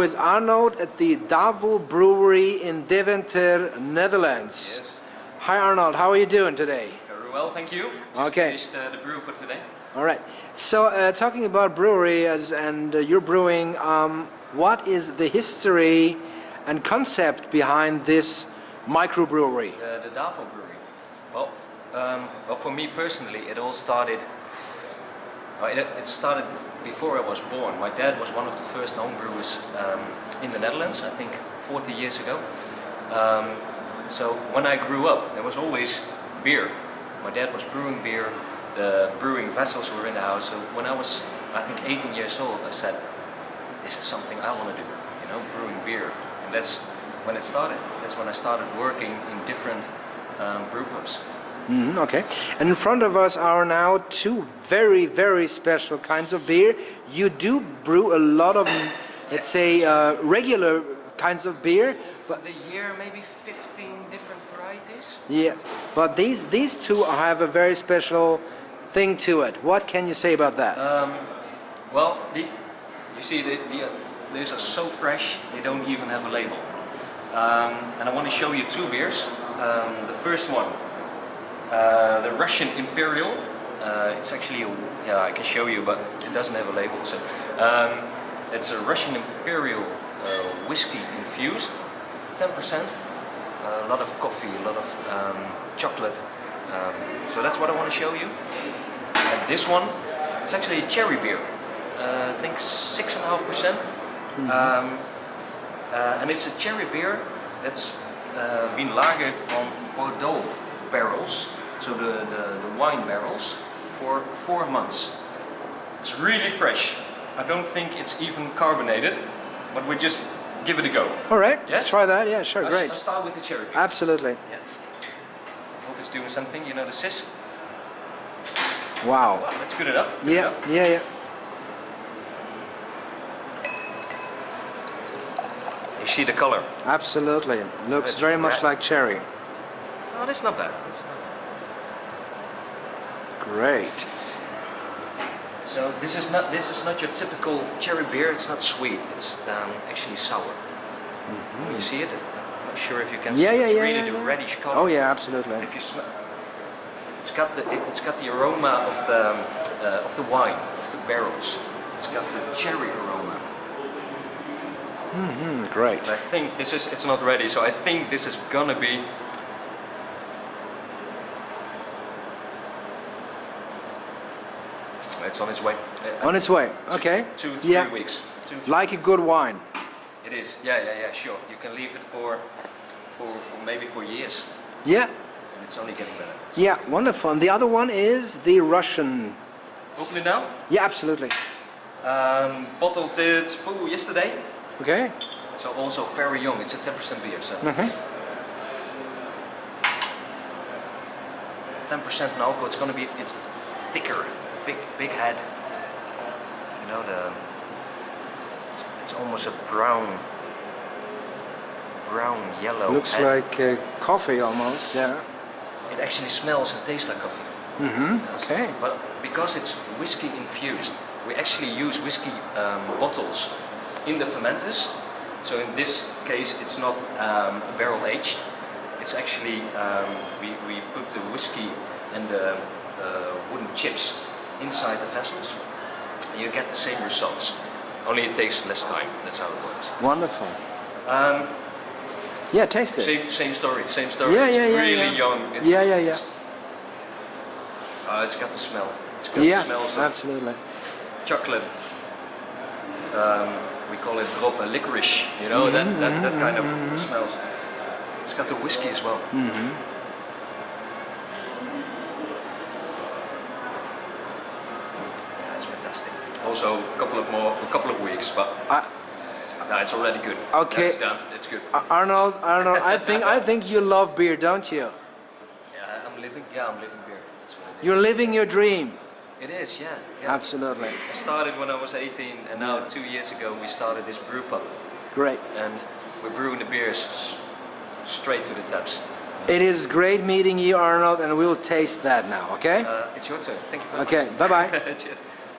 with Arnoud at the DAVO Brewery in Deventer, Netherlands. Yes. Hi Arnoud, how are you doing today? Very well, thank you. Just finished the brew for today. All right. So talking about brewery and you're brewing, what is the history and concept behind this microbrewery? The DAVO Brewery. Well, for me personally, it all started. It started before I was born. My dad was one of the first home brewers in the Netherlands, I think 40 years ago. So when I grew up, there was always beer. My dad was brewing beer, the brewing vessels were in the house. So when I was, I think 18 years old, I said, this is something I want to do, you know, brewing beer. And that's when it started. That's when I started working in different brew pubs. Okay, and in front of us are now two very, very special kinds of beer. You do brew a lot of, let's say, regular kinds of beer. For the year, maybe 15 different varieties. Yeah, but these two have a very special thing to it. What can you say about that? Well, you see, these are so fresh, they don't even have a label. And I want to show you two beers. The first one, the Russian Imperial. It's actually, I can show you, but it doesn't have a label. So it's a Russian Imperial whiskey infused, 10%. A lot of coffee, a lot of chocolate. So that's what I want to show you. And this one, it's actually a cherry beer. I think 6.5%. And it's a cherry beer that's been lagered on Bordeaux barrels, so the wine barrels, for 4 months. It's really fresh. I don't think it's even carbonated, but we just give it a go. All right, yes? Let's try that. Yeah, sure, great. I'll start with the cherry beer. Absolutely. Yeah. Hope it's doing something. You know the sis. Wow. Well, that's good enough. Good Yeah, enough. yeah. You see the color. Absolutely. Looks very much like cherry. Oh, that's not bad. That's not bad. Great. So this is not your typical cherry beer. It's not sweet. It's actually sour. You see it? I'm not sure if you can. Yeah, it's really the reddish color. Oh yeah, absolutely. If you smell, it's got the aroma of the wine, of the barrels. It's got the cherry aroma. Great. And I think it's not ready, so I think this is gonna be. It's on its way. On its way. Okay. 2-3 weeks. Like a good wine. It is. Yeah. Sure. You can leave it for maybe for years. Yeah. And it's only getting better. Yeah, wonderful. And the other one is the Russian. Open it now. Yeah, absolutely. Bottled it yesterday. Okay. So also very young. It's a 10% beer. So 10% in alcohol. It's gonna be thicker. Big head. You know it's almost a brown yellow. Looks head. like coffee almost. Yeah. It actually smells and tastes like coffee. Okay. But because it's whiskey infused, we actually use whiskey bottles in the fermenters. So in this case, it's not barrel aged. It's actually we put the whiskey and the wooden chips inside the vessels, and you get the same results. Only it takes less time. That's how it works. Wonderful. Yeah, taste it. Same story. Yeah, It's yeah, really young. It's got the smell. It's got the smells of absolutely. chocolate. We call it drop licorice. You know that kind of smells. It's got the whiskey as well. Also a couple of weeks, but it's already good. Okay. It's done. It's good. Arnold, I think you love beer, don't you? Yeah, I'm living beer. That's what it is. You're living your dream. It is, yeah. Absolutely. I started when I was 18, and now 2 years ago we started this brew pub. Great. And we're brewing the beers straight to the taps. It is great meeting you, Arnold, and we'll taste that now. Okay? It's your turn. Thank you very much. Okay. Bye bye. Cheers.